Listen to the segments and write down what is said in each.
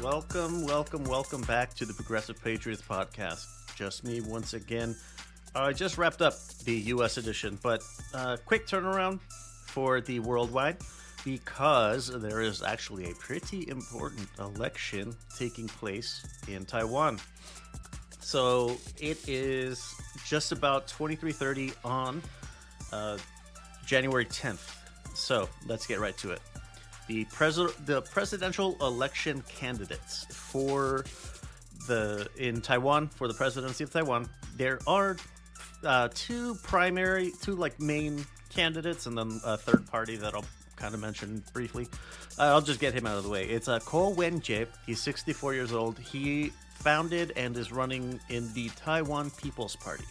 Welcome back to the Progressive Patriots podcast. Just me once again. I just wrapped up the U.S. edition, but quick turnaround for the worldwide because there is actually a pretty important election taking place in Taiwan. So it is just about 23:30 on January 10th. So let's get right to it. The presidential election candidates in Taiwan for the presidency of Taiwan. There are two main candidates, and then a third party that I'll kind of mention briefly. I'll just get him out of the way. It's Ko Wen-je. He's 64 years old. He founded and is running in the Taiwan People's Party.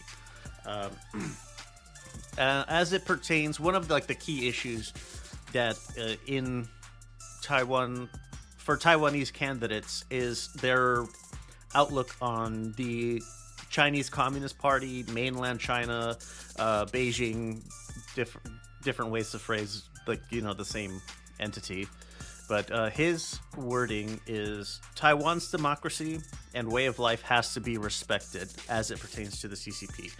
As it pertains, one of the key issues that in Taiwan for Taiwanese candidates is their outlook on the Chinese Communist Party, mainland China, Beijing, different ways to phrase the same entity. But his wording is Taiwan's democracy and way of life has to be respected as it pertains to the CCP.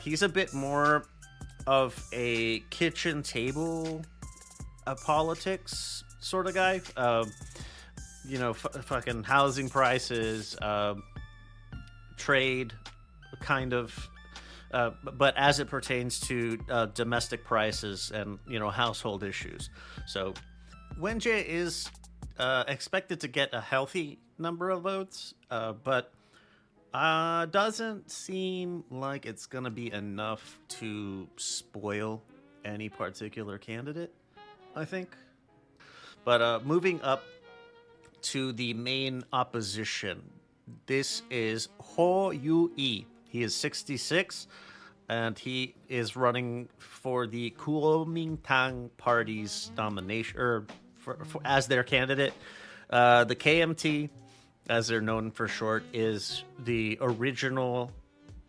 He's a bit more of a kitchen table politics sort of guy. Fucking housing prices, trade, kind of. But as it pertains to domestic prices and household issues. So Wen-je is expected to get a healthy number of votes, but doesn't seem like it's gonna be enough to spoil any particular candidate, I think. But moving up to the main opposition, this is Ho Yu-i. He is 66, and he is running for the Kuomintang Party's nomination, or as their candidate. The KMT, as they're known for short, is the original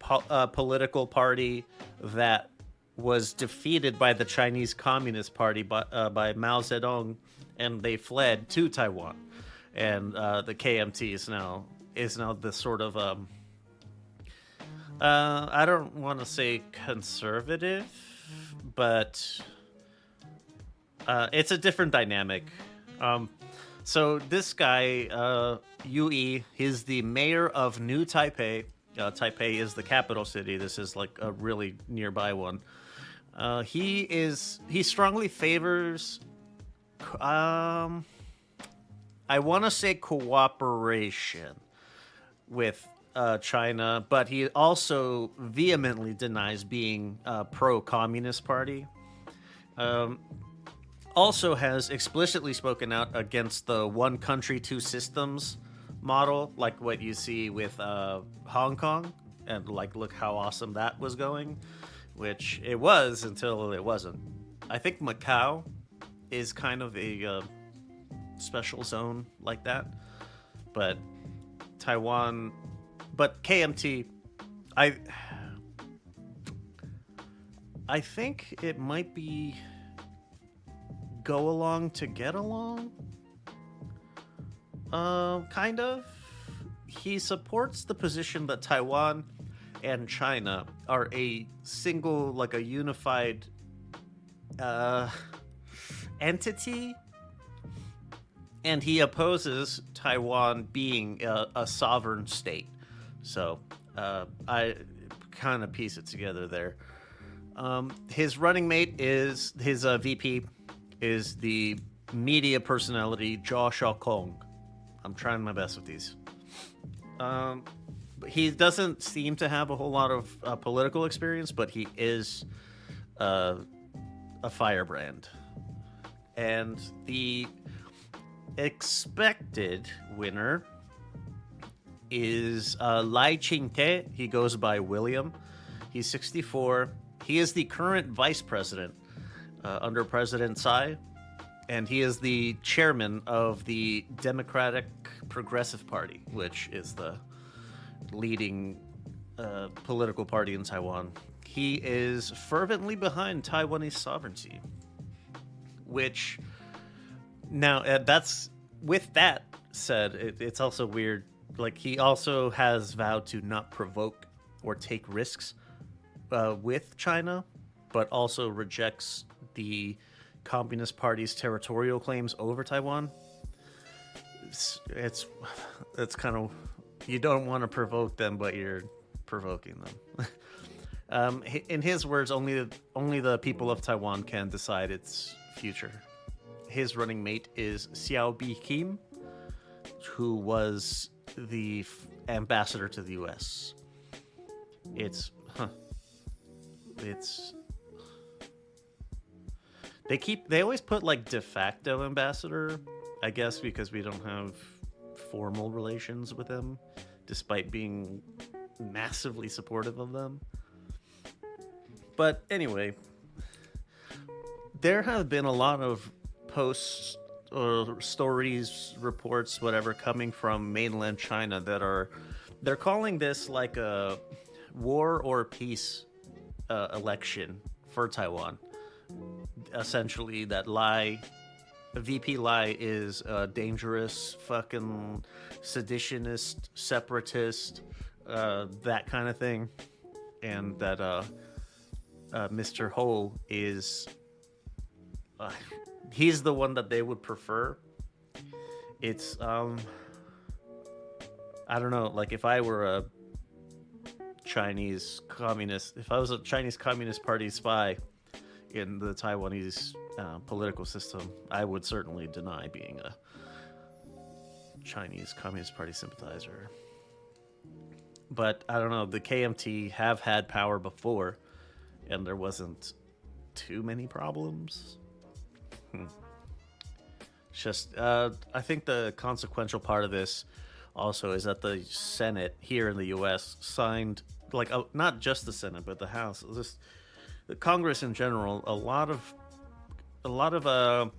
political party that was defeated by the Chinese Communist Party by Mao Zedong, and they fled to Taiwan. And the KMT is now the sort of I don't want to say conservative, but it's a different dynamic. So this guy, Yu-i, he's the mayor of New Taipei. Taipei is the capital city. This is like a really nearby one. He strongly favors, I want to say cooperation with China, but he also vehemently denies being a pro-communist party. Also has explicitly spoken out against the one country, two systems model, like what you see with Hong Kong, and look how awesome that was going, which it was until it wasn't. I think Macau is kind of a special zone like that, but Taiwan, but KMT, I think it might be go along to get along. Kind of. He supports the position that Taiwan and China are a single, a unified entity, and he opposes Taiwan being a sovereign state. So I kind of piece it together there. His running mate is his VP is the media personality Zhao Xiaokong. I'm trying my best with these. He doesn't seem to have a whole lot of political experience, but he is a firebrand. And the expected winner is Lai Ching-te. He goes by William. He's 64. He is the current vice president under President Tsai, and he is the chairman of the Democratic Progressive Party, which is the leading political party in Taiwan. He is fervently behind Taiwanese sovereignty, which now that's with that said, it's also weird. Like, he also has vowed to not provoke or take risks with China, but also rejects the Communist Party's territorial claims over Taiwan. It's it's kind of, you don't want to provoke them, but you're provoking them. In his words, only the people of Taiwan can decide its future. His running mate is Xiao Bi Kim, who was the ambassador to the U.S. It's they always put like de facto ambassador, I guess, because we don't have formal relations with them, despite being massively supportive of them. But anyway, there have been a lot of posts or stories, reports, whatever, coming from mainland China they're calling this like a war or peace election for Taiwan. Essentially, that VP Lai is a dangerous fucking seditionist, separatist, that kind of thing, and that Mr. Ho is he's the one that they would prefer. It's I don't know, like if I were a Chinese communist, if I was a Chinese Communist Party spy in the Taiwanese political system, I would certainly deny being a Chinese Communist Party sympathizer. But I don't know, the KMT have had power before, and there wasn't too many problems. Just, I think the consequential part of this also is that the Senate here in the U.S. signed, like, not just the Senate, but the House, just the Congress in general. A lot of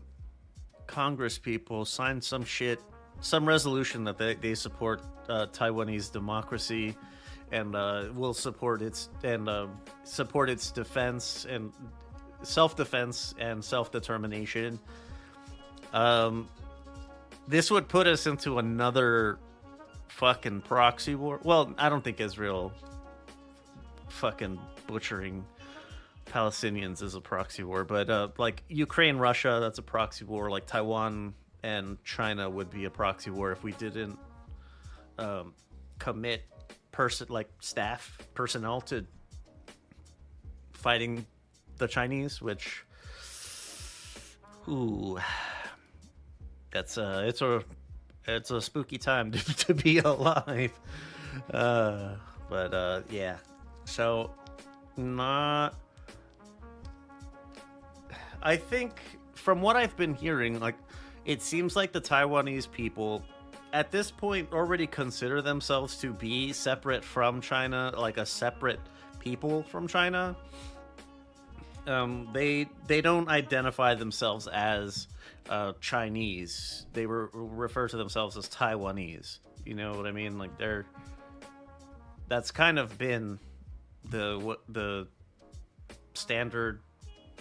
Congress people signed some resolution that they support Taiwanese democracy and will support its defense and self-defense and self-determination. This would put us into another fucking proxy war. Well, I don't think Israel fucking butchering Palestinians is a proxy war, but like Ukraine, Russia, that's a proxy war. Like Taiwan and China would be a proxy war if we didn't commit staff personnel to fighting the Chinese, which, ooh, it's a spooky time to be alive. But yeah, so I think from what I've been hearing, like, it seems like the Taiwanese people at this point already consider themselves to be separate from China, like a separate people from China. They don't identify themselves as Chinese. They refer to themselves as Taiwanese. You know what I mean? Like that's kind of been the standard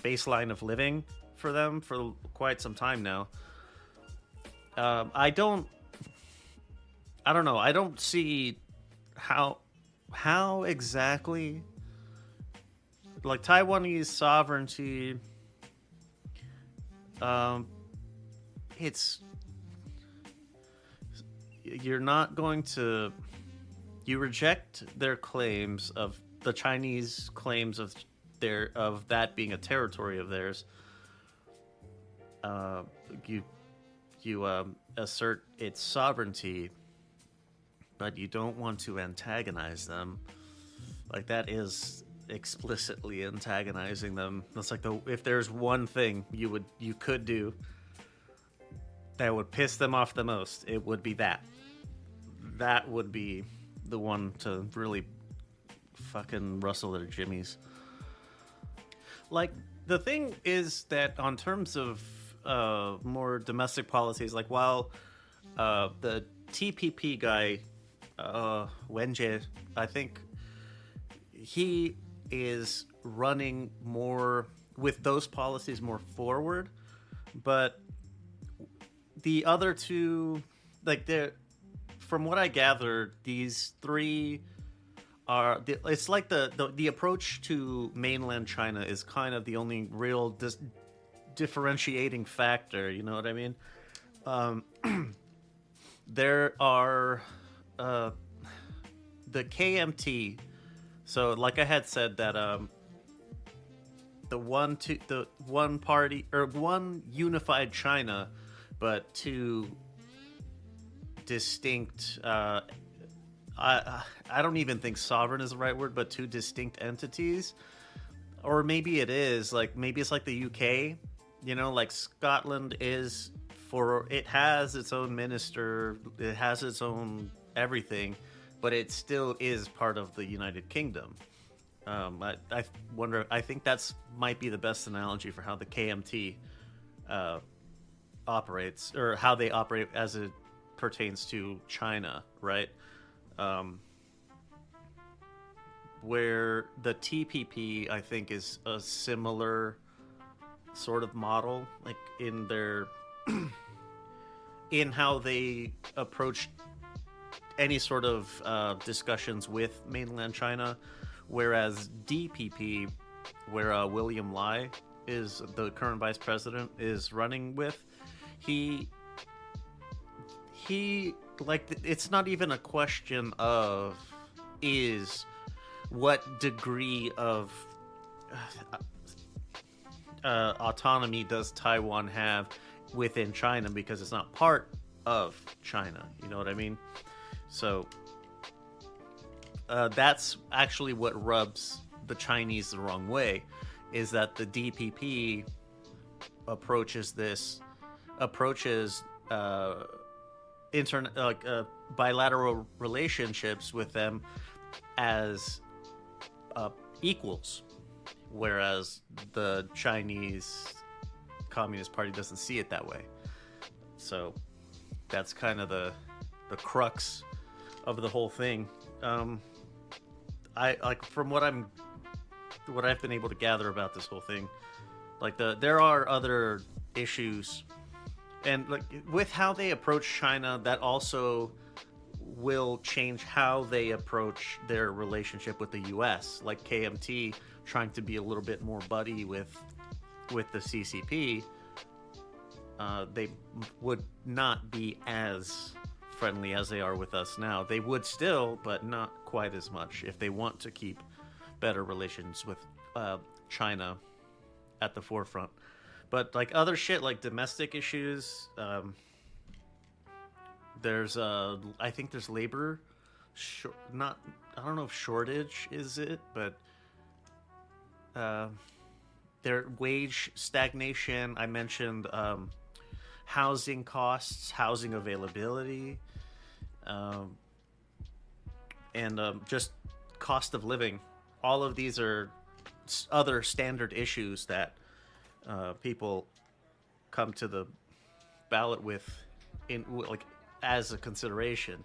baseline of living for them for quite some time now. I don't know. I don't see how exactly, like, Taiwanese sovereignty. You're not going to. You reject their claims of the Chinese claims of that being a territory of theirs. You assert its sovereignty, but you don't want to antagonize them. Like, that is explicitly antagonizing them. That's like if there's one thing you could do that would piss them off the most, it would be that. That would be the one to really fucking rustle their jimmies. Like, the thing is that on terms of more domestic policies, like, while the TPP guy, Wenjie, I think he is running more with those policies more forward, but the other two like they're from what I gather, these three are it's like the approach to mainland China is kind of the only real differentiating factor. You know what I mean? Um, there are uh, the KMT. So, like I had said, that the one party or one unified China, but two distinct. I don't even think sovereign is the right word, but two distinct entities, or maybe it is like maybe it's like the UK. You know, like Scotland is for it has its own minister, it has its own everything, but it still is part of the United Kingdom. I wonder. I think that's might be the best analogy for how the KMT uh, operates, or how they operate as it pertains to China, right? Um, where the TPP, I think, is a similar sort of model, like in their in how they approach any sort of discussions with mainland China, whereas DPP, where William Lai is the current vice president is running with, he like it's not even a question of is what degree of autonomy does Taiwan have within China, because it's not part of China. You know what I mean? So that's actually what rubs the Chinese the wrong way, is that the DPP approaches bilateral relationships with them as equals, whereas the Chinese Communist Party doesn't see it that way. So that's kind of the crux of the whole thing. I like from what I've been able to gather about this whole thing, like there are other issues, and like with how they approach China, that also will change how they approach their relationship with the U.S. Like KMT trying to be a little bit more buddy with the CCP, they would not be as friendly as they are with us now. They would still, but not quite as much if they want to keep better relations with China at the forefront. But like other shit, like domestic issues, there's I think there's labor, not I don't know if shortage is it, but their wage stagnation. I mentioned housing costs, housing availability, and just cost of living. All of these are other standard issues that people come to the ballot with in like as a consideration,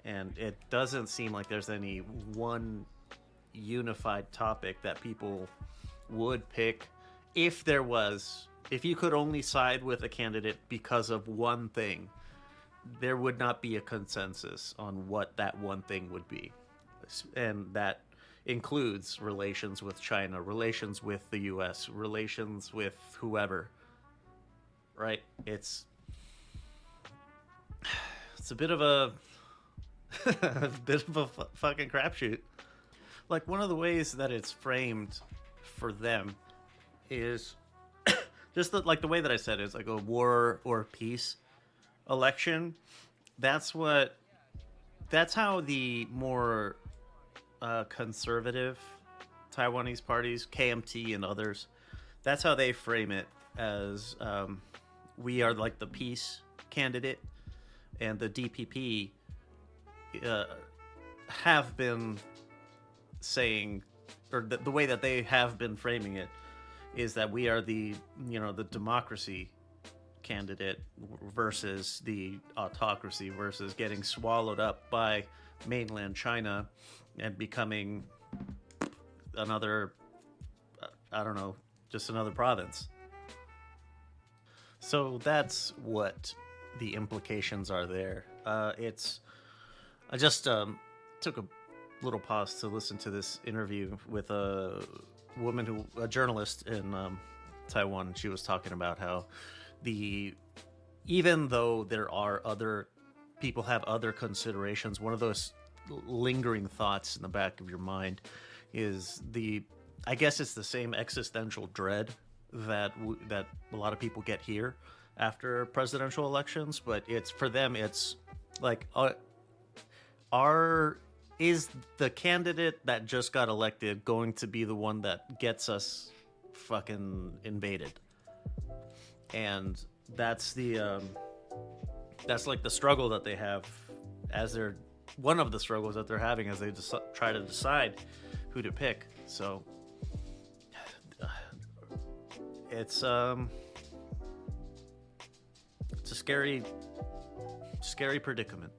and it doesn't seem like there's any one unified topic that people would pick. If you could only side with a candidate because of one thing, there would not be a consensus on what that one thing would be, and that includes relations with China, relations with the US, relations with whoever, right? It's a bit of a fucking crapshoot. Like one of the ways that it's framed for them is just the way that I said it, is like a war or peace election. That's how the more conservative Taiwanese parties, KMT and others, that's how they frame it, as we are like the peace candidate, and the DPP have been saying, or the way that they have been framing it, is that we are the democracy candidate versus the autocracy, versus getting swallowed up by mainland China and becoming another, I don't know, just another province. So that's what the implications are there. I just took a little pause to listen to this interview with a journalist in Taiwan. She was talking about how the even though there are other people have other considerations, one of those lingering thoughts in the back of your mind is I guess it's the same existential dread that a lot of people get here after presidential elections, but it's for them it's like is the candidate that just got elected going to be the one that gets us fucking invaded? And that's like the struggle that they have as they're one of the struggles that they're having as they try to decide who to pick. So it's a scary predicament.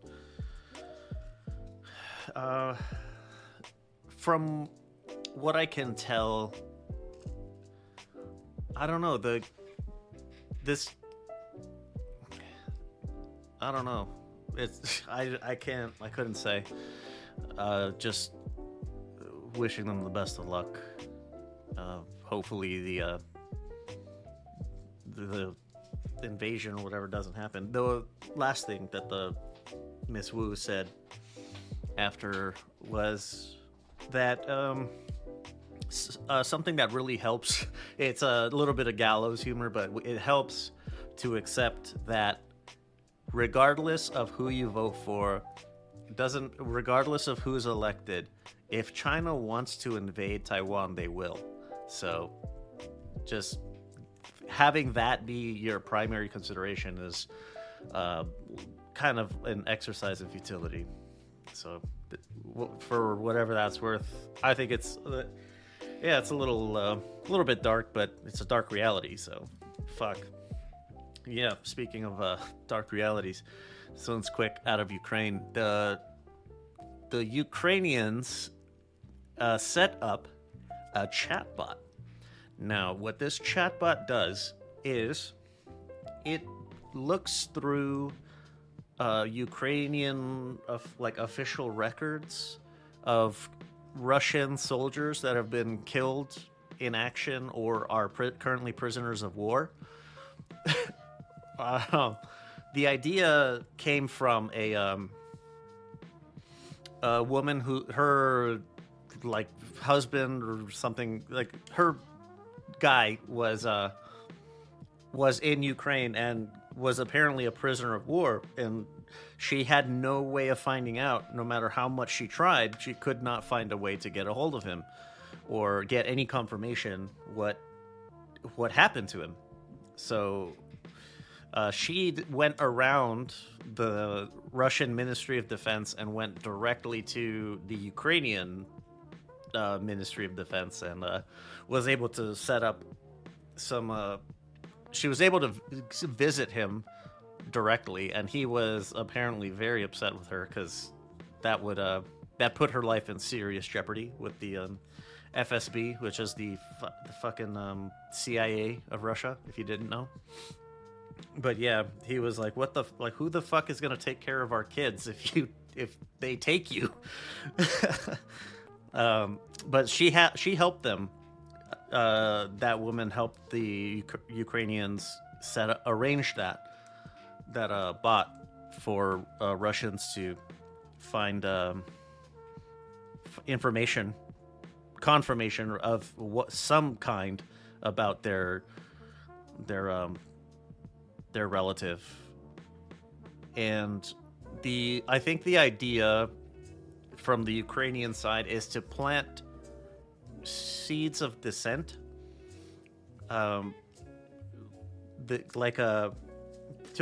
From what I can tell, I don't know, I don't know. It's I couldn't say. Just wishing them the best of luck. Hopefully the invasion or whatever doesn't happen. The last thing that the Miss Wu said after was that something that really helps. It's a little bit of gallows humor, but it helps to accept that regardless of who you vote for, regardless of who's elected, if China wants to invade Taiwan, they will. So just having that be your primary consideration is kind of an exercise in futility. So for whatever that's worth, I think it's it's a little bit dark, but it's a dark reality. So fuck. Yeah, speaking of dark realities, this one's quick out of Ukraine. The Ukrainians set up a chatbot. Now, what this chatbot does is it looks through Ukrainian official records of Russian soldiers that have been killed in action or are currently prisoners of war. The idea came from a woman who her husband or something, like her guy was in Ukraine and was apparently a prisoner of war, and she had no way of finding out. No matter how much she tried, she could not find a way to get a hold of him or get any confirmation what happened to him. So she went around the Russian Ministry of Defense and went directly to the Ukrainian Ministry of Defense and was able to set up some. She was able to visit him directly, and he was apparently very upset with her because that put her life in serious jeopardy with the FSB, which is the fucking CIA of Russia, if you didn't know. But yeah, he was like, "What the who the fuck is gonna take care of our kids if they take you?" But she helped them. That woman helped the Ukrainians arrange that bot for Russians to find confirmation of some kind about their relative. And I think the idea from the Ukrainian side is to plant seeds of dissent, to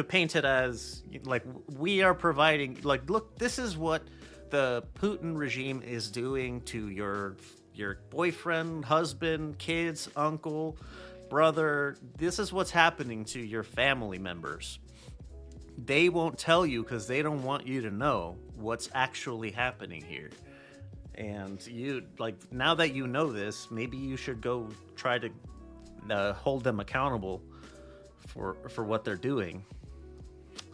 paint it as like we are providing, like, look, this is what the Putin regime is doing to your boyfriend, husband, kids, uncle, brother. This is what's happening to your family members. They won't tell you because they don't want you to know what's actually happening here. And you, now that you know this, maybe you should go try to hold them accountable for what they're doing.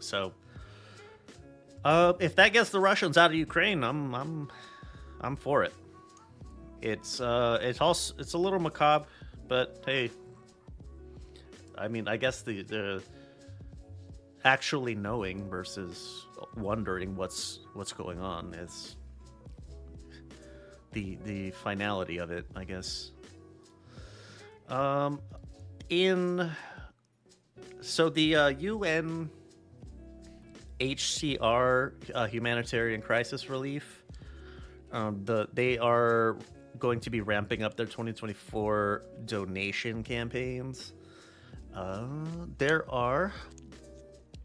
So, if that gets the Russians out of Ukraine, I'm for it. It's a little macabre, but hey, I mean, I guess the actually knowing versus wondering what's going on is the finality of it, I guess. In so the UN HCR humanitarian crisis relief, they are going to be ramping up their 2024 donation campaigns. There are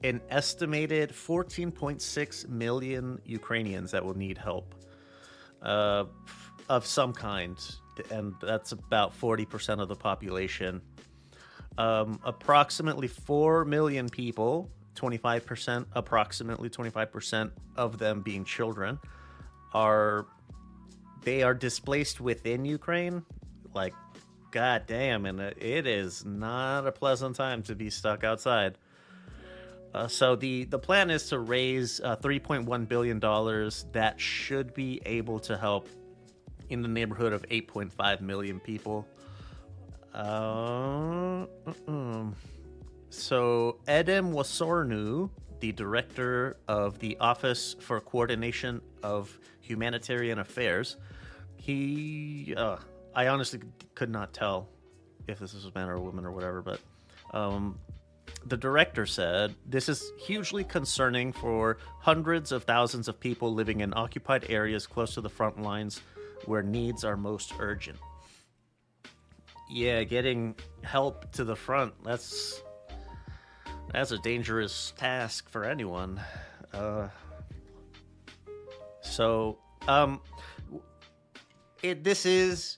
an estimated 14.6 million Ukrainians that will need help of some kind, and that's about 40% of the population. Approximately 4 million people, approximately 25% of them being children, are displaced within Ukraine. Like, goddamn, and it is not a pleasant time to be stuck outside. So the plan is to raise $3.1 billion that should be able to help in the neighborhood of 8.5 million people. So Edem Wasornu, the director of the Office for Coordination of Humanitarian Affairs, I honestly could not tell if this was a man or a woman or whatever, but the director said, "This is hugely concerning for hundreds of thousands of people living in occupied areas close to the front lines where needs are most urgent." Yeah, getting help to the front, that's a dangerous task for anyone. This is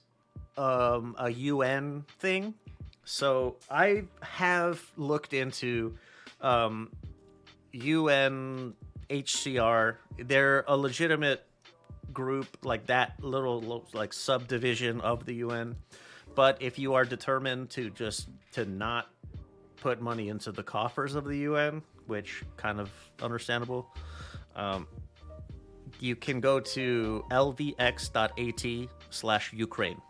a UN thing. So I have looked into UNHCR. They're a legitimate group, like that little like subdivision of the UN. But if you are determined to not put money into the coffers of the UN, which kind of understandable, you can go to lvx.at/Ukraine.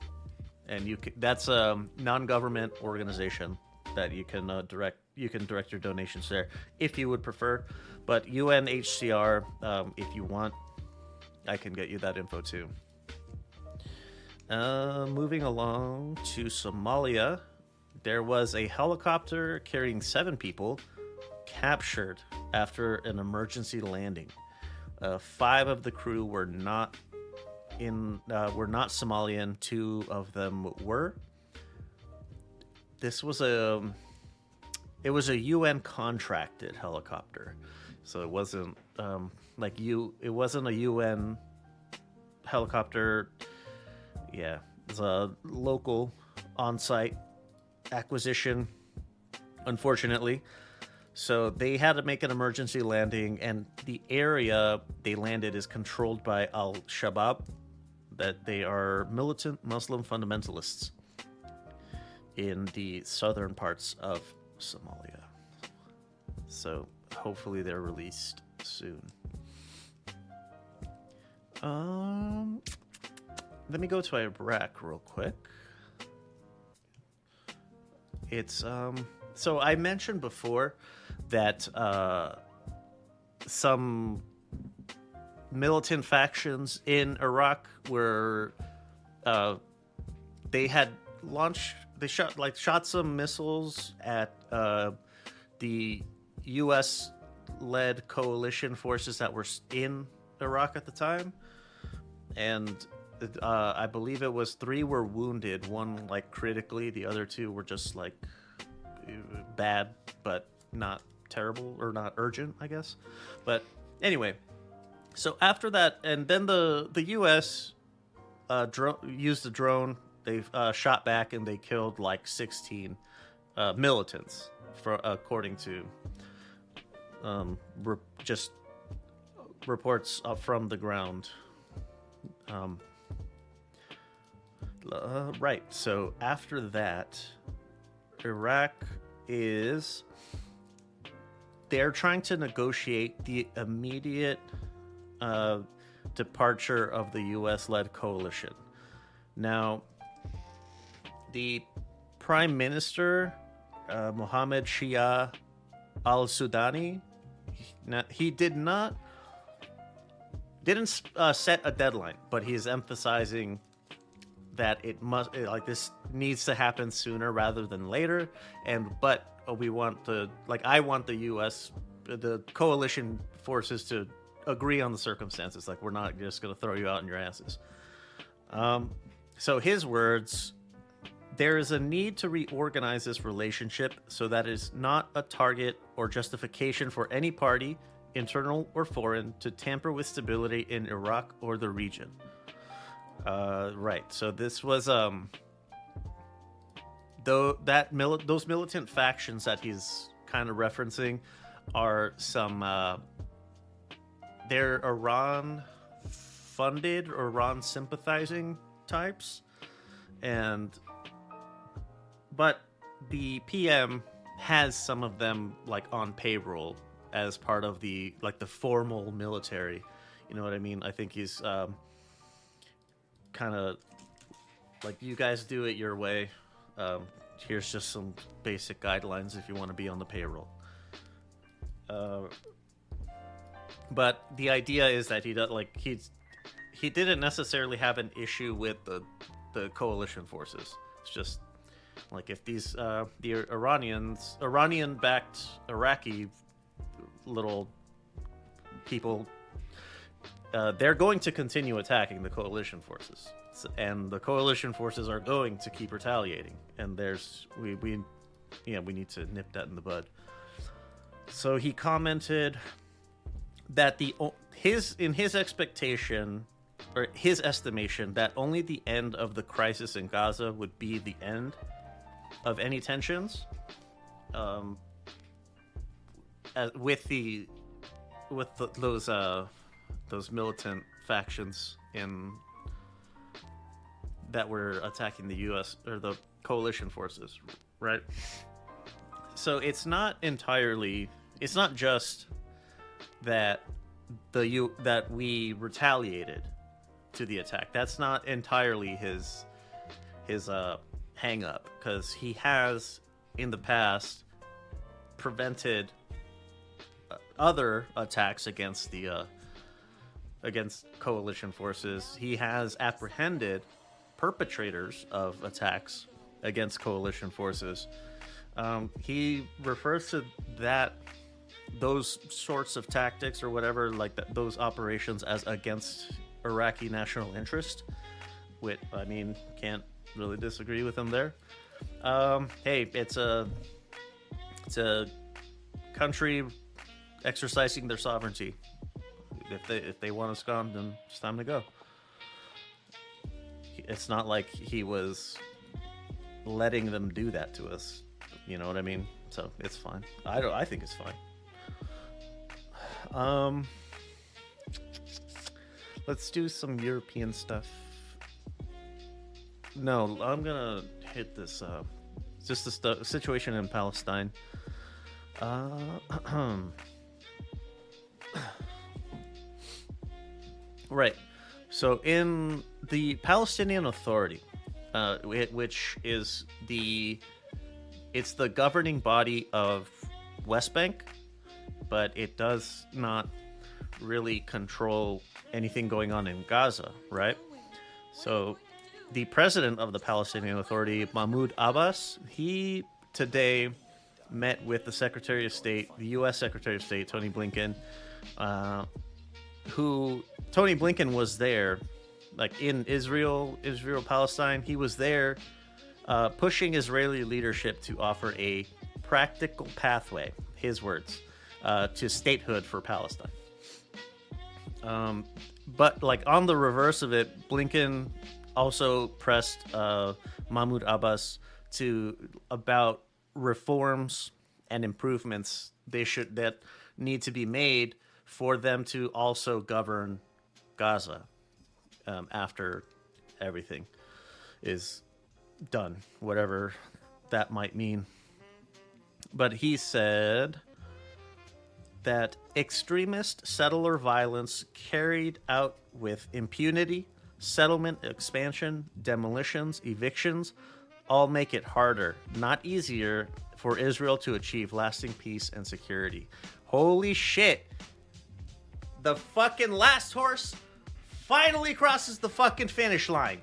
And that's a non-government organization that you can direct your donations there if you would prefer. But UNHCR, if you want, I can get you that info too. Moving along to Somalia, there was a helicopter carrying 7 people captured after an emergency landing. 5 of the crew were not Somalian. 2 of them were. This was a UN contracted helicopter, so it wasn't it wasn't a UN helicopter. Yeah, it's a local on-site acquisition, unfortunately. So they had to make an emergency landing, and the area they landed is controlled by Al-Shabaab, that they are militant Muslim fundamentalists in the southern parts of Somalia. So hopefully they're released soon. Let me go to Iraq real quick. It's so I mentioned before that some militant factions in Iraq were they shot some missiles at the US led coalition forces that were in Iraq at the time, and I believe it was 3 were wounded, 1 like critically, the other 2 were just like bad but not terrible or not urgent, I guess. But anyway, so after that, and then the US used the drone. They shot back and they killed like 16 militants, according to just reports from the ground. Right. So after that, Iraq they're trying to negotiate the immediate uh, departure of the U.S.-led coalition. Now, the Prime Minister, Mohammed Shia al-Sudani, he didn't set a deadline, but he's emphasizing that this needs to happen sooner rather than later. But we want I want the U.S. the coalition forces to agree on the circumstances. Like, we're not just going to throw you out in your asses. So his words: there is a need to reorganize this relationship so that it is not a target or justification for any party, internal or foreign, to tamper with stability in Iraq or the region. Right. So this was those militant factions that he's kind of referencing are some they're Iran funded or Iran sympathizing types, but the PM has some of them like on payroll as part of the formal military. You know what I mean? I think he's kind of like, you guys do it your way. Here's just some basic guidelines if you want to be on the payroll. But the idea is that he didn't necessarily have an issue with the coalition forces. It's just like, if these the Iranian-backed Iraqi little people, they're going to continue attacking the coalition forces, and the coalition forces are going to keep retaliating. And we need to nip that in the bud. So he commented that his expectation, or his estimation, that only the end of the crisis in Gaza would be the end of any tensions, with those militant factions that were attacking the U.S. or the coalition forces, right? So it's not just that that we retaliated to the attack. That's not entirely his hang up, because he has in the past prevented other attacks against coalition forces. He has apprehended perpetrators of attacks against coalition forces. He refers to those sorts of tactics or whatever, those operations, as against Iraqi national interest. Which, I mean, can't really disagree with him there. Hey, it's a country exercising their sovereignty. If they want us gone, then it's time to go. It's not like he was letting them do that to us. You know what I mean? So it's fine. I think it's fine. Let's do some European stuff. No, I'm gonna hit this. Just the situation in Palestine. Right. So in the Palestinian Authority, which is it's the governing body of West Bank, but it does not really control anything going on in Gaza, right? So the president of the Palestinian Authority, Mahmoud Abbas, he today met with the Secretary of State, the U.S. Secretary of State, Tony Blinken, Tony Blinken was there, in Israel, Palestine. He was there pushing Israeli leadership to offer a practical pathway, his words, to statehood for Palestine. But on the reverse of it, Blinken also pressed Mahmoud Abbas about reforms and improvements that need to be made for them to also govern Gaza after everything is done, whatever that might mean. But he said, that extremist settler violence carried out with impunity, settlement expansion, demolitions, evictions, all make it harder, not easier, for Israel to achieve lasting peace and security. Holy shit. The fucking last horse finally crosses the fucking finish line.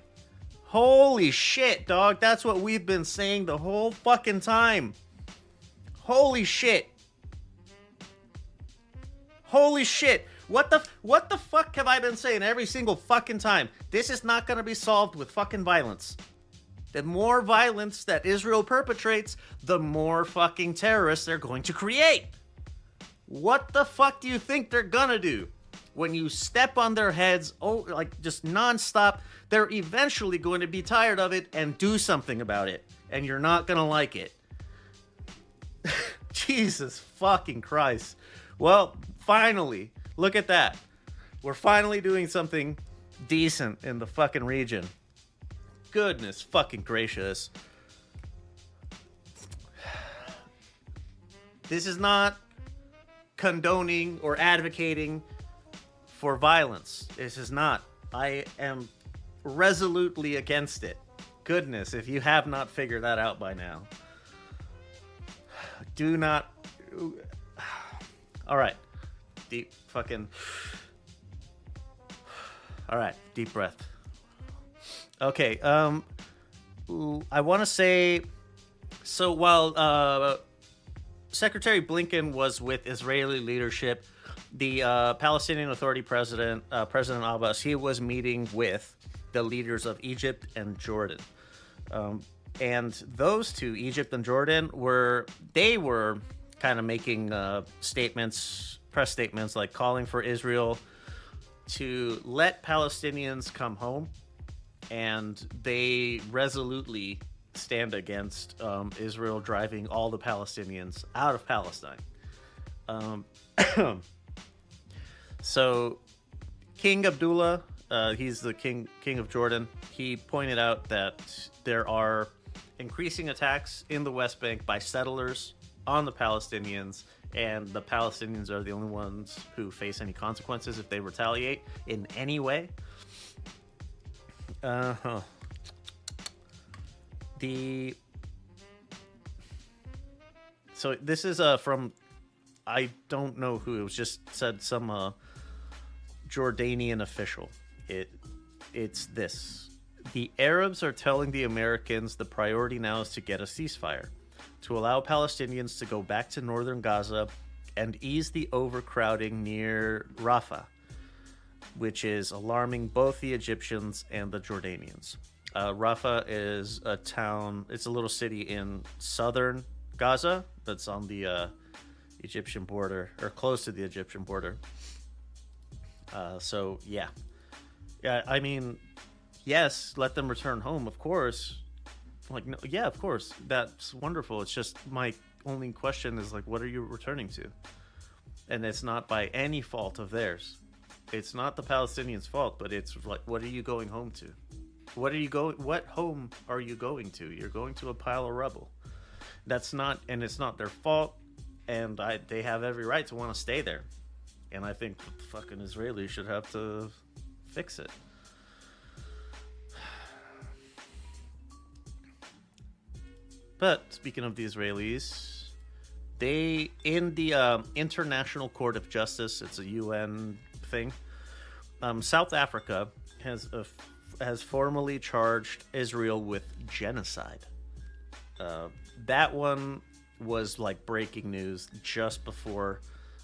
Holy shit, dog. That's what we've been saying the whole fucking time. Holy shit. Holy shit. What the fuck have I been saying every single fucking time? This is not gonna be solved with fucking violence. The more violence that Israel perpetrates, the more fucking terrorists they're going to create. What the fuck do you think they're gonna do? When you step on their heads, like just nonstop, they're eventually going to be tired of it and do something about it. And you're not gonna like it. Jesus fucking Christ. Well, finally, look at that. We're finally doing something decent in the fucking region. Goodness fucking gracious. This is not condoning or advocating for violence. This is not. I am resolutely against it. Goodness, if you have not figured that out by now. Do not. All right. Deep fucking. All right. Deep breath. Okay. I want to say. So while Secretary Blinken was with Israeli leadership, the Palestinian Authority President Abbas, he was meeting with the leaders of Egypt and Jordan. And those two, Egypt and Jordan, were kind of making press statements, like calling for Israel to let Palestinians come home. And they resolutely stand against Israel driving all the Palestinians out of Palestine. So King Abdullah, he's the king of Jordan, he pointed out that there are increasing attacks in the West Bank by settlers on the Palestinians, and the Palestinians are the only ones who face any consequences if they retaliate in any way. So this is from, I don't know who, it was just said some Jordanian official. It's this: the Arabs are telling the Americans the priority now is to get a ceasefire, to allow Palestinians to go back to northern Gaza and ease the overcrowding near Rafah, which is alarming both the Egyptians and the Jordanians. Rafah is a town, it's a little city in southern Gaza that's on the Egyptian border, or close to the Egyptian border. So, yeah. Yeah, I mean, yes, let them return home, of course. Like, no, yeah, of course. That's wonderful. It's just my only question is, like, what are you returning to? And it's not by any fault of theirs. It's not the Palestinians' fault, but it's like, what are you going home to? What home are you going to? You're going to a pile of rubble. It's not their fault, and they have every right to want to stay there. And I think the fucking Israelis should have to fix it. But speaking of the Israelis, they, in the International Court of Justice, it's a UN thing, South Africa has formally charged Israel with genocide. That one was like breaking news just before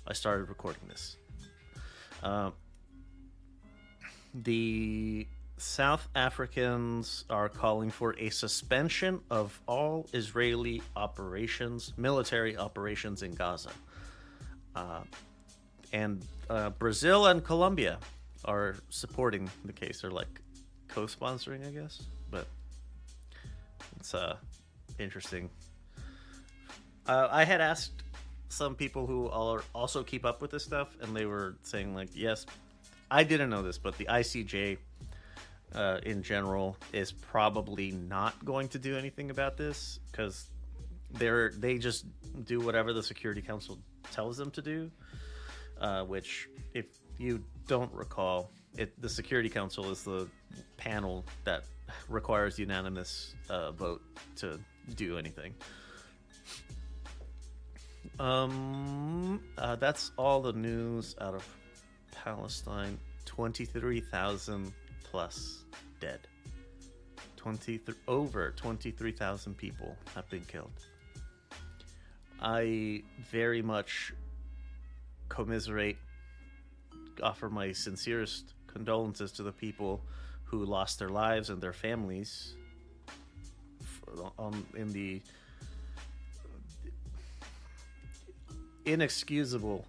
I started recording this. The South Africans are calling for a suspension of all Israeli military operations in Gaza. And Brazil and Colombia are supporting the case. They're like co-sponsoring, I guess. But it's interesting. I had asked some people who also keep up with this stuff, and they were saying, like, yes, I didn't know this, but the ICJ in general is probably not going to do anything about this, because they just do whatever the Security Council tells them to do. which, if you don't recall, the Security Council is the panel that requires unanimous vote to do anything. That's all the news out of Palestine. 23,000 plus dead. Over 23,000 people have been killed. I very much commiserate, offer my sincerest condolences to the people who lost their lives and their families in the inexcusable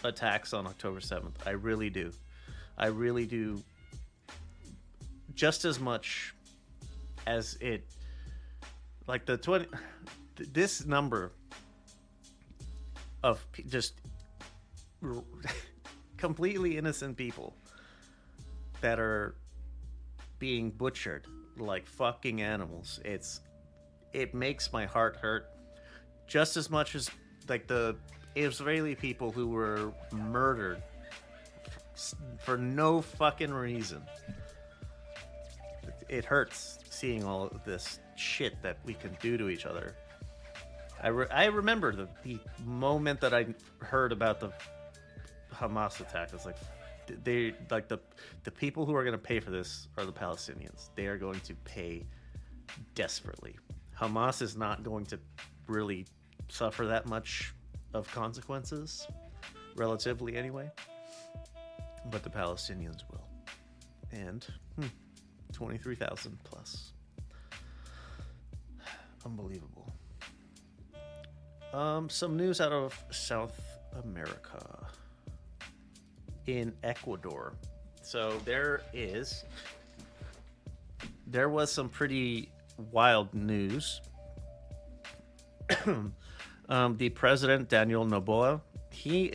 attacks on October 7th. I really do. I really do. Just as much as it, like this number of just completely innocent people that are being butchered like fucking animals. It makes my heart hurt just as much as like the Israeli people who were murdered for no fucking reason. It hurts seeing all of this shit that we can do to each other. I remember the moment that I heard about the Hamas attack. It's like they like the people who are going to pay for this are the Palestinians. They are going to pay desperately. Hamas is not going to really suffer that much of consequences, relatively anyway, but the Palestinians will. And 23,000 plus. Unbelievable. Some news out of South America. In Ecuador. So there was some pretty wild news. The president, Daniel Noboa, he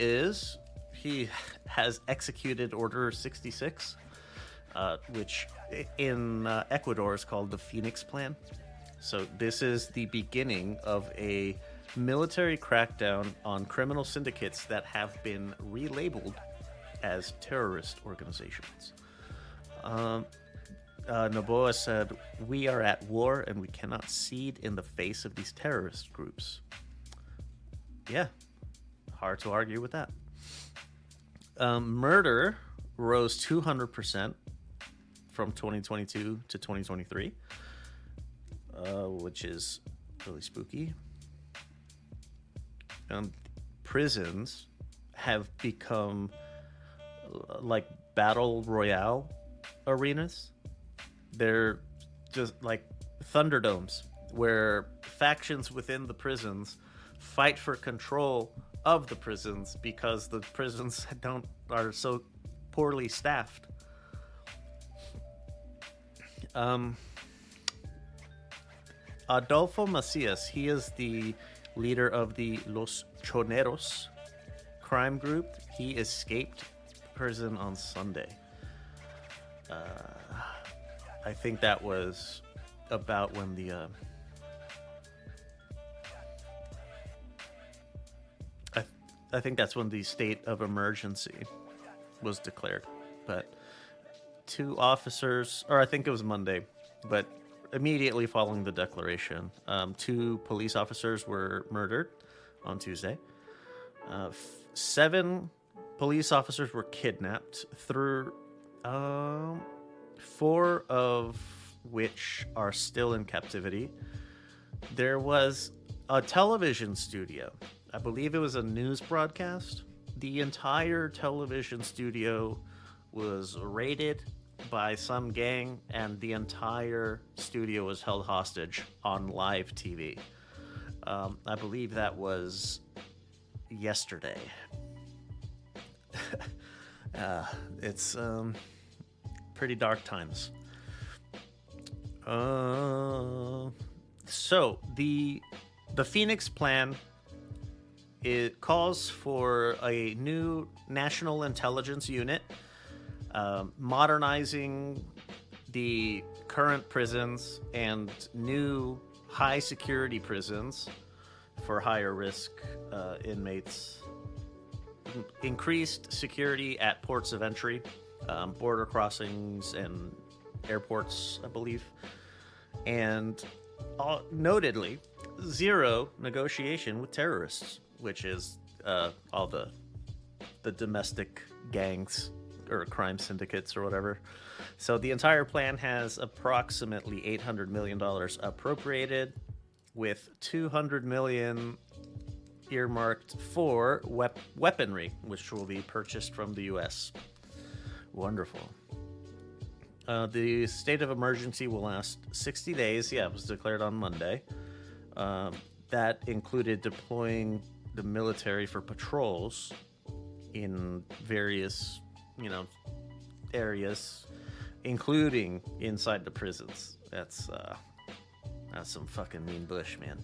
has executed Order 66, which in Ecuador is called the Phoenix Plan. So this is the beginning of a military crackdown on criminal syndicates that have been relabeled as terrorist organizations. Noboa said, "We are at war and we cannot cede in the face of these terrorist groups." Yeah, hard to argue with that. Murder rose 200% from 2022 to 2023, which is really spooky. Prisons have become like battle royale arenas. They're just like Thunderdomes where factions within the prisons fight for control of the prisons because the prisons are so poorly staffed. Adolfo Macias, he is the leader of the Los Choneros crime group. He escaped prison on Sunday. I think that was about when the I think that's when the state of emergency was declared. But two officers, or I think it was Monday, but immediately following the declaration, two police officers were murdered on Tuesday. 7 police officers were kidnapped, through 4 of which are still in captivity. There was a television studio. I believe it was a news broadcast. The entire television studio was raided by some gang, and the entire studio was held hostage on live TV. I believe that was yesterday. It's pretty dark times. So the Phoenix Plan, it calls for a new national intelligence unit, modernizing the current prisons and new high security prisons for higher risk inmates increased security at ports of entry, border crossings, and airports, I believe. And notedly, zero negotiation with terrorists, which is all the domestic gangs or crime syndicates or whatever. So the entire plan has approximately $800 million appropriated, with $200 million earmarked for weaponry, which will be purchased from the U.S. Wonderful. The state of emergency will last 60 days. Yeah, it was declared on Monday. That included deploying the military for patrols in various, areas, including inside the prisons. That's some fucking mean bush, man.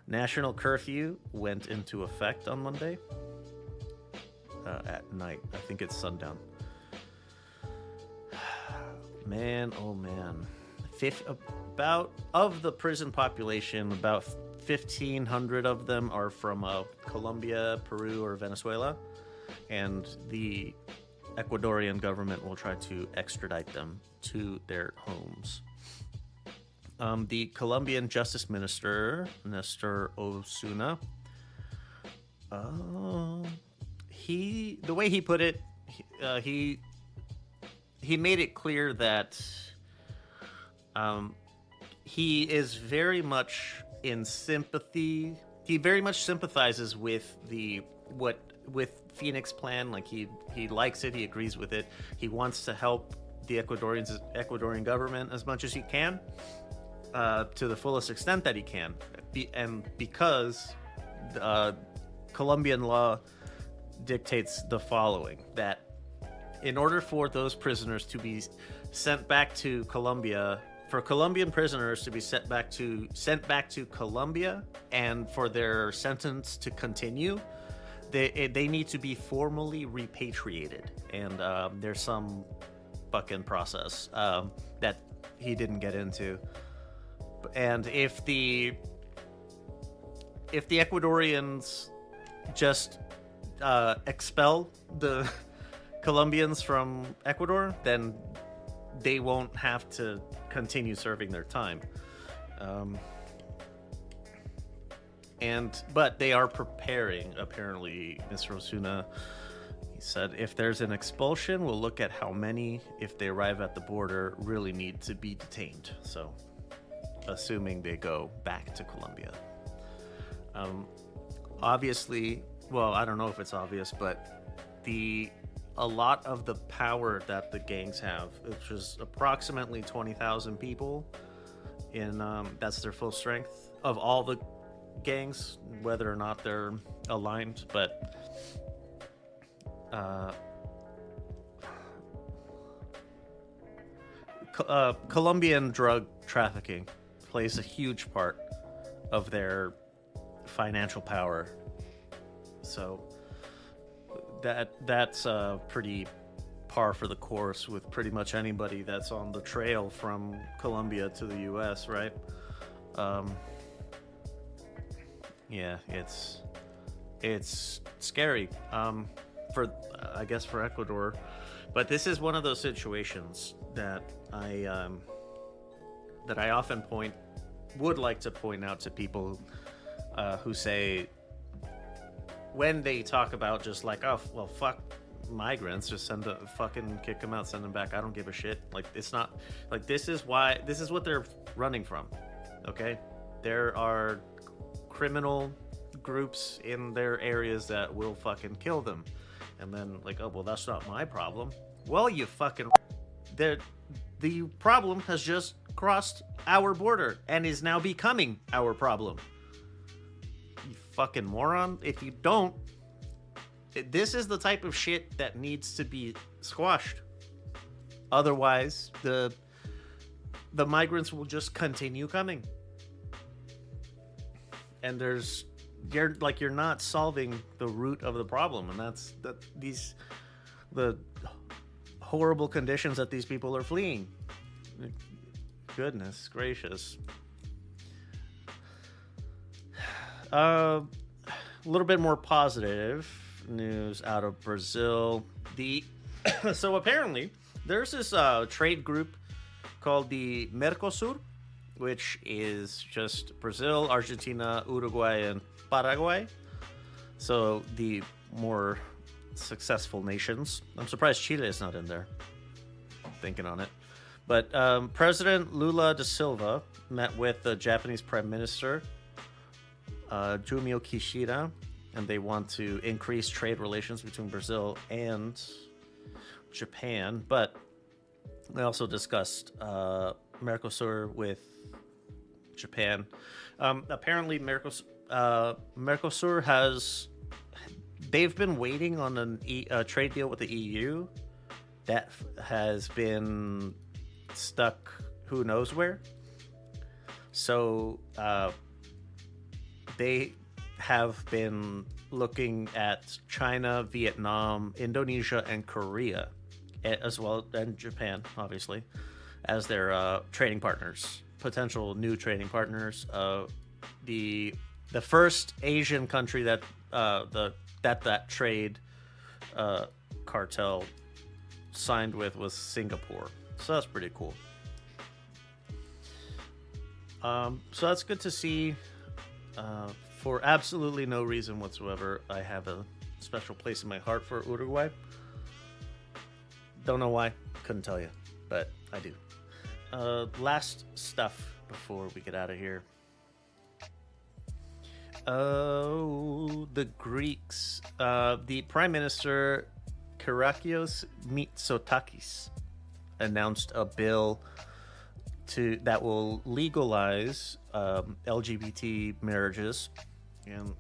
National curfew went into effect on Monday at night. I think it's sundown. Man, oh man. About of the prison population, about 1,500 of them are from Colombia, Peru, or Venezuela, and the Ecuadorian government will try to extradite them to their homes. The Colombian Justice Minister, Nestor Osuna, the way he put it, he made it clear that he is very much in sympathy. He very much sympathizes with with Phoenix plan. Like he likes it. He agrees with it. He wants to help the Ecuadorian government as much as he can, to the fullest extent that he can, and because Colombian law dictates the following: that in order for those prisoners to be sent back to Colombia, for Colombian prisoners to be sent back to Colombia, and for their sentence to continue, they need to be formally repatriated, and there's some fucking process that he didn't get into. And if the Ecuadorians just expel the Colombians from Ecuador, then they won't have to continue serving their time. But they are preparing, apparently, Mr. Osuna. He said, if there's an expulsion, we'll look at how many, if they arrive at the border, really need to be detained. So, assuming they go back to Colombia. Obviously, well, I don't know if it's obvious, but a lot of the power that the gangs have, which is approximately 20,000 people, that's their full strength of all the gangs, whether or not they're aligned, but Colombian drug trafficking plays a huge part of their financial power. So that's pretty par for the course with pretty much anybody that's on the trail from Colombia to the U.S., right? Yeah, it's scary for Ecuador, but this is one of those situations that I often would like to point out to people who say, when they talk about just like, oh well, fuck migrants, just kick them out, send them back, I don't give a shit. Like, it's not like, this is what they're running from. Okay, there are criminal groups in their areas that will fucking kill them, and then like, oh well, that's not my problem. Well, you fucking, the problem has just crossed our border and is now becoming our problem. You fucking moron. If you don't, this is the type of shit that needs to be squashed. Otherwise, the migrants will just continue coming. And you're not solving the root of the problem, and that's the horrible conditions that these people are fleeing. Goodness gracious. A little bit more positive. news out of Brazil. So apparently there's this trade group called the Mercosur, which is just Brazil, Argentina, Uruguay, and Paraguay. So the more successful nations. I'm surprised Chile is not in there. Thinking on it. But President Lula da Silva met with the Japanese Prime Minister Jumio Kishida, and they want to increase trade relations between Brazil and Japan. But they also discussed Mercosur with Japan. Apparently, Mercosur they've been waiting on a trade deal with the EU that has been stuck who knows where. So they have been looking at China, Vietnam, Indonesia, and Korea, as well, and Japan, obviously, as their trading partners, potential new trading partners. The first Asian country that that trade cartel signed with was Singapore. So that's pretty cool. So that's good to see. For absolutely no reason whatsoever, I have a special place in my heart for Uruguay. Don't know why, couldn't tell you, but I do. Last stuff before we get out of here. Oh, the Greeks. The Prime Minister Kyriakos Mitsotakis announced a bill that will legalize LGBT marriages and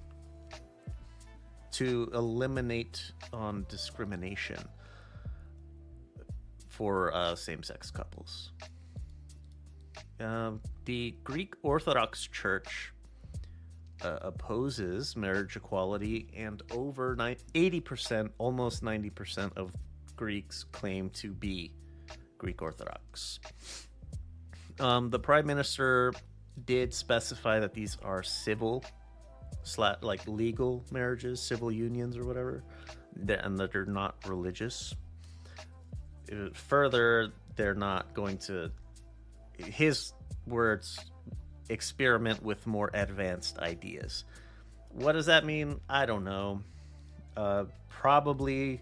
to eliminate on discrimination for same-sex couples. The Greek Orthodox Church opposes marriage equality, and over 80%, almost 90% of Greeks claim to be Greek Orthodox. The Prime Minister did specify that these are civil, like legal marriages, civil unions or whatever, and that they're not religious. Further, they're not going to, his words, experiment with more advanced ideas. What does that mean? I don't know. Probably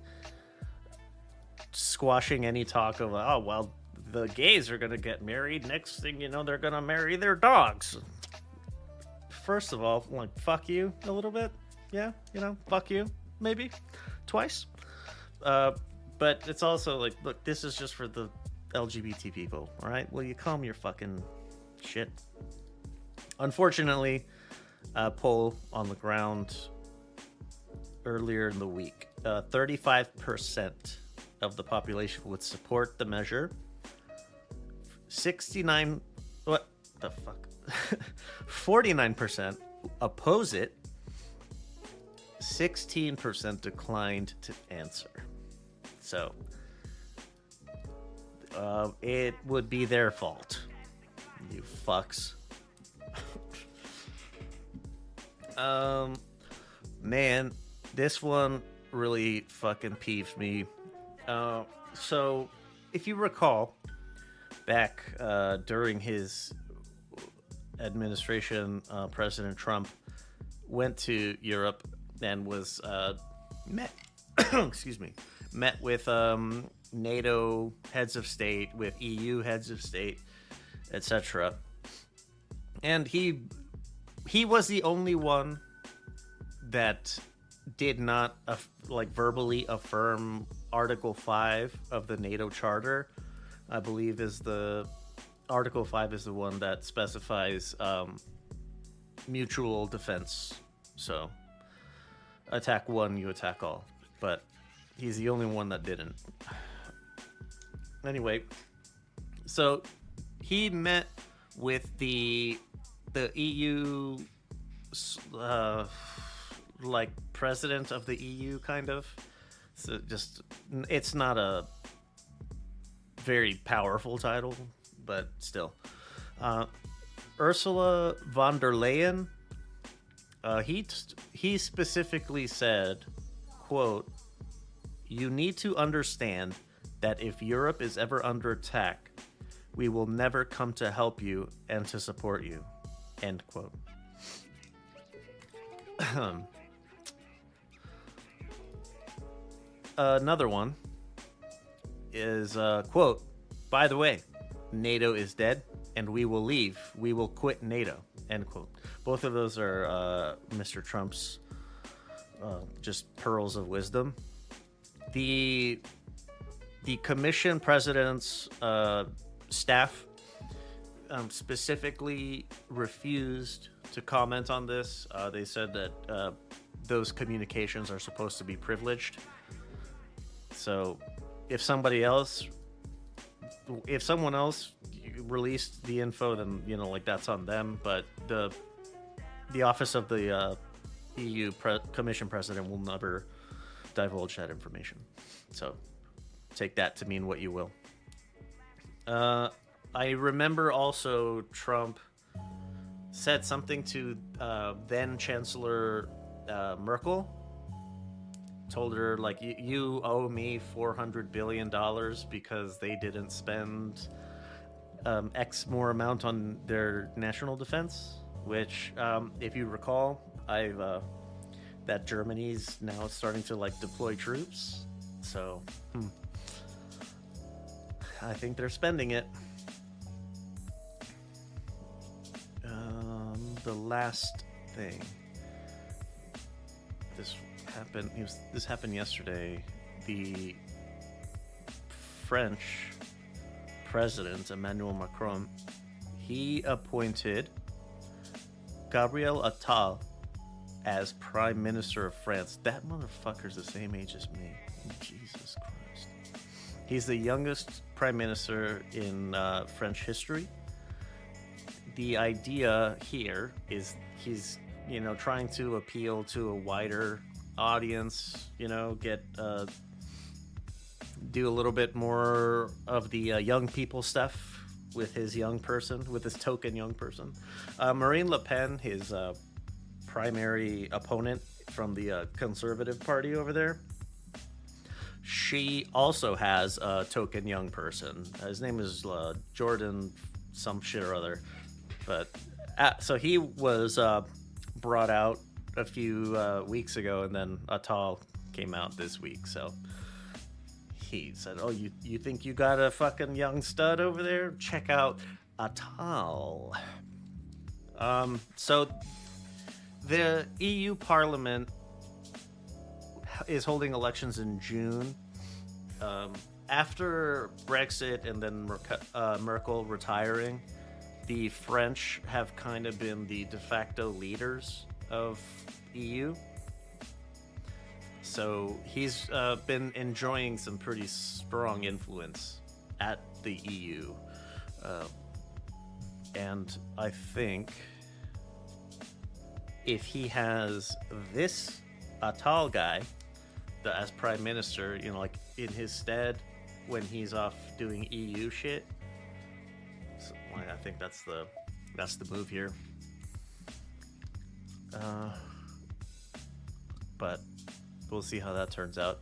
squashing any talk of, oh, well, the gays are going to get married. Next thing you know, they're going to marry their dogs. First of all, like, fuck you a little bit. Yeah, fuck you. Maybe. Twice. But it's also like, look, this is just for the LGBT people, all right? Will you calm your fucking shit? Unfortunately, a poll on the ground earlier in the week, 35% of the population would support the measure. 49% oppose it. 16% declined to answer. So, it would be their fault. You fucks. Man, this one really fucking peeves me. So, if you recall, back during his administration, President Trump went to Europe and was met with NATO heads of state, with EU heads of state, etc. And he was the only one that did not verbally affirm Article 5 of the NATO Charter. I believe Article 5 is the one that specifies mutual defense. So attack one, you attack all. But he's the only one that didn't. Anyway, so he met with the EU, president of the EU, kind of. So it's not a very powerful title, but still. Ursula von der Leyen, he specifically said, quote, "You need to understand that if Europe is ever under attack, we will never come to help you and to support you," end quote. Another one is, quote, "By the way, NATO is dead and we will leave. We will quit NATO," end quote. Both of those are Mr. Trump's just pearls of wisdom. The commission president's staff specifically refused to comment on this. They said that those communications are supposed to be privileged. So if someone else released the info, then like that's on them. But the office of the EU Commission President will never divulge that information. So take that to mean what you will. I remember also Trump said something to then Chancellor Merkel. Told her, like, you owe me $400 billion because they didn't spend X more amount on their national defense, which, if you recall, that Germany's now starting to deploy troops. So I think they're spending it. The last thing. This happened yesterday. The French president, Emmanuel Macron, he appointed Gabriel Attal as Prime Minister of France. That motherfucker's the same age as me. Jesus Christ. He's the youngest Prime Minister in French history. The idea here is he's, trying to appeal to a wider audience, get do a little bit more of the young people stuff with his token young person. Marine Le Pen, his primary opponent from the Conservative Party over there, she also has a token young person. His name is Jordan some shit or other. But so he was brought out a few weeks ago, and then Attal came out this week. So he said, "Oh, you think you got a fucking young stud over there? Check out Attal." So the EU Parliament is holding elections in June. After Brexit and then Merkel retiring, the French have kind of been the de facto leaders of EU. So he's been enjoying some pretty strong influence at the EU. And I think if he has this Attal guy as Prime Minister, in his stead when he's off doing EU shit, so I think that's the move here. But we'll see how that turns out.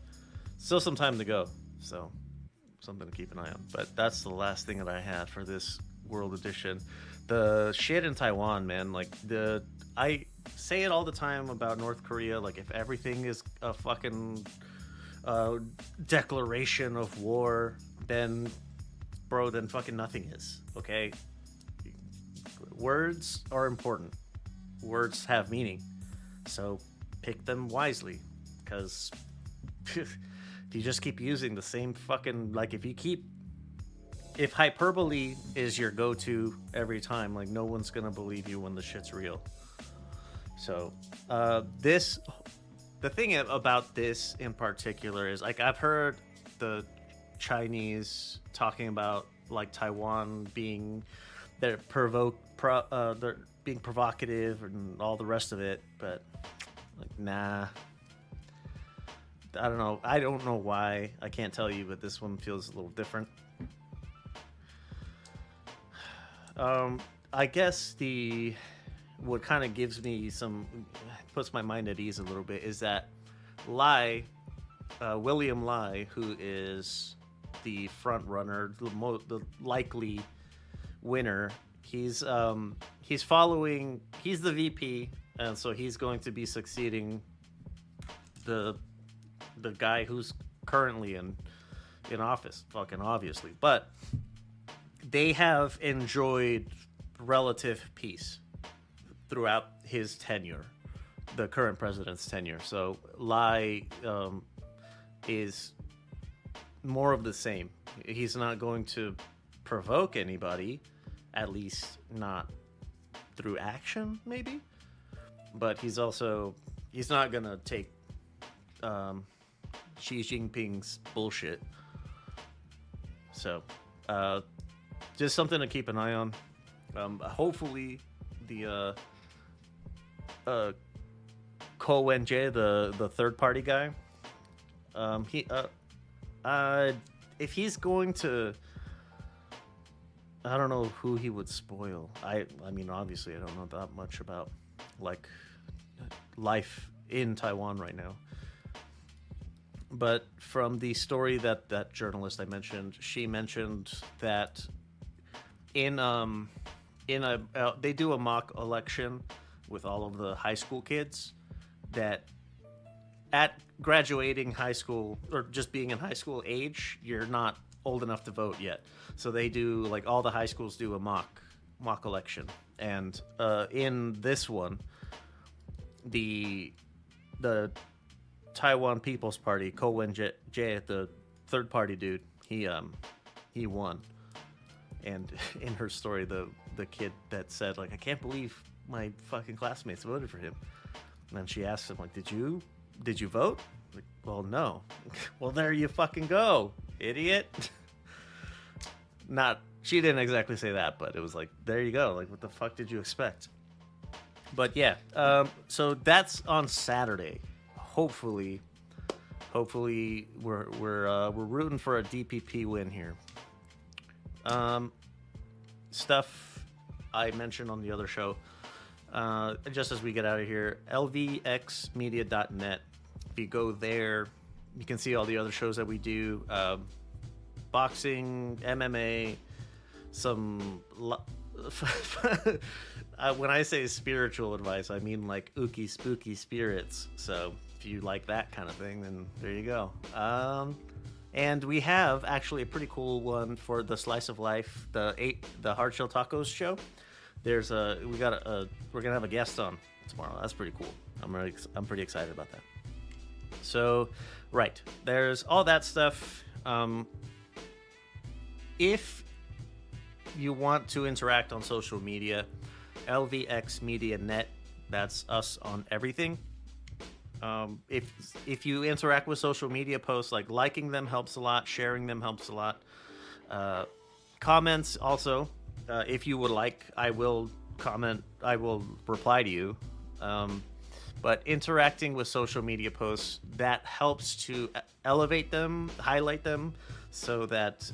Still some time to go, so something to keep an eye on. But that's the last thing that I had for this World Edition. The shit in Taiwan, man. I say it all the time about North Korea. If everything is a fucking declaration of war, then fucking nothing is. Okay, words are important. Words have meaning, so pick them wisely. Because if you just keep using the same fucking if hyperbole is your go-to every time, no one's gonna believe you when the shit's real. So the thing about this in particular is I've heard the Chinese talking about Taiwan being they're being provocative and all the rest of it, but nah. I don't know. I don't know why. I can't tell you, but this one feels a little different. I guess what kind of puts my mind at ease a little bit is that Lai, William Lai, who is the front runner, the likely winner. He's following. He's the VP, and so he's going to be succeeding the the guy who's currently in office. Fucking obviously, but they have enjoyed relative peace throughout his tenure, the current president's tenure. So Lai is more of the same. He's not going to provoke anybody, at least not through action, maybe. But he's not gonna take Xi Jinping's bullshit. So, just something to keep an eye on. Hopefully, the Ko Wen-jae, the third party guy, if he's going to, I don't know who he would spoil. I mean, obviously, I don't know that much about like life in Taiwan right now. But from the story that journalist I mentioned, she mentioned that in they do a mock election with all of the high school kids, that at graduating high school or just being in high school age, you're not old enough to vote yet. So they do, like, all the high schools do a mock election. And in this one, the Taiwan People's Party, Ko Wen-jae, the third party dude, he won. And in her story, the kid that said, like, I can't believe my fucking classmates voted for him. And then she asked him, like, did you vote? Like, well, no. Well, there you fucking go, idiot. She didn't exactly say that, but it was like, there you go. Like, what the fuck did you expect? But yeah, so that's on Saturday. Hopefully we're rooting for a DPP win here. Stuff I mentioned on the other show. Just as we get out of here, lvxmedia.net. If you go there, you can see all the other shows that we do. Boxing, MMA, some... when I say spiritual advice, I mean like ooky spooky spirits. So if you like that kind of thing, then there you go. And we have actually a pretty cool one for the Slice of Life, the Hard Shell Tacos show. We're gonna have a guest on tomorrow. That's pretty cool. I'm pretty excited about that. So, right, there's all that stuff. If you want to interact on social media, LVX Media Net, that's us on everything. If you interact with social media posts, like liking them helps a lot, sharing them helps a lot. Comments also, if you would like, I will comment, I will reply to you. But interacting with social media posts, that helps to elevate them, highlight them, so that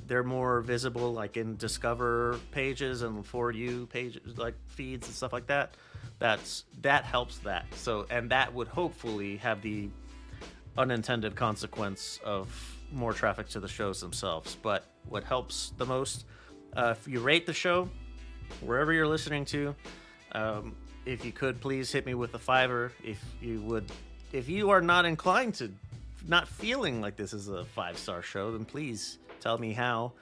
they're more visible, like in Discover pages and For You pages, like feeds and stuff like that. That helps that. So, and that would hopefully have the unintended consequence of more traffic to the shows themselves. But what helps the most, if you rate the show wherever you're listening to, if you could please hit me with a $5. If you are not inclined to, not feeling like this is a 5-star show, then please tell me how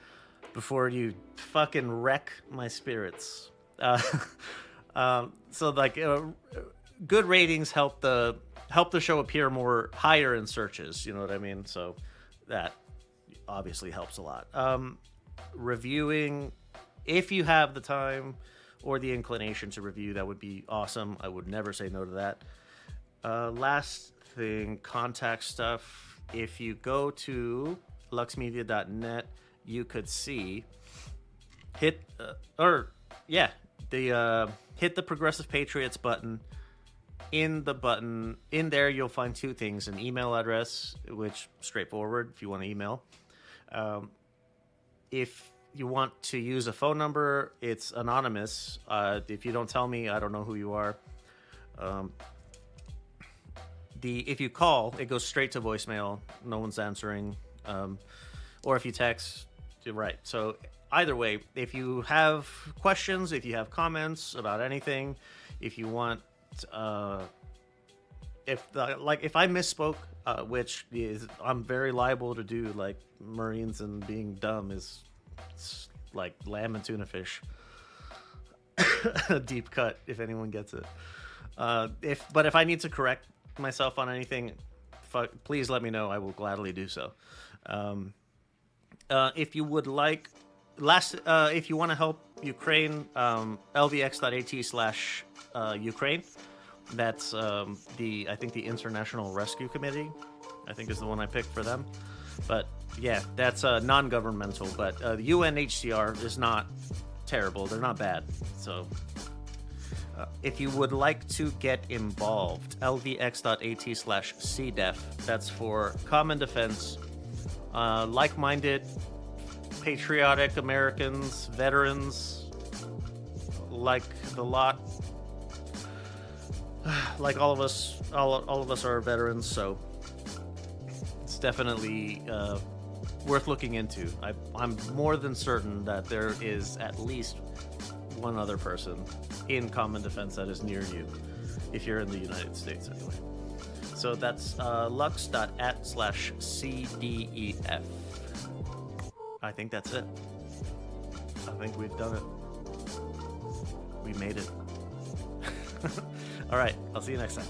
before you fucking wreck my spirits. So like good ratings help the show appear more higher in searches. You know what I mean? So that obviously helps a lot. Reviewing, if you have the time or the inclination to review, that would be awesome. I would never say no to that. Last thing, contact stuff. If you go to luxmedia.net, you could see hit the Progressive Patriots button. In there you'll find two things: an email address, which straightforward if you want to email. If you want to use a phone number, it's anonymous. If you don't tell me, I don't know who you are. if you call, it goes straight to voicemail. No one's answering. Or if you text, you're right. So either way, if you have questions, if you have comments about anything, if you want, if I misspoke, which is I'm very liable to do, like Marines and being dumb is like lamb and tuna fish. A deep cut if anyone gets it. If I need to correct myself on anything, please let me know. I will gladly do so. If you would like, if you want to help Ukraine, lvx.at/Ukraine. That's I think the International Rescue Committee, I think is the one I picked for them. But yeah, that's non-governmental. But the UNHCR is not terrible. They're not bad. So if you would like to get involved, lvx.at/CDEF. That's for common defense, like-minded, patriotic Americans, veterans, like the lot. Like all of us are veterans, so it's definitely worth looking into. I'm more than certain that there is at least one other person in common defense that is near you, if you're in the United States anyway. So that's lux.at/CDEF. I think that's it. I think we've done it. We made it. All right, I'll see you next time.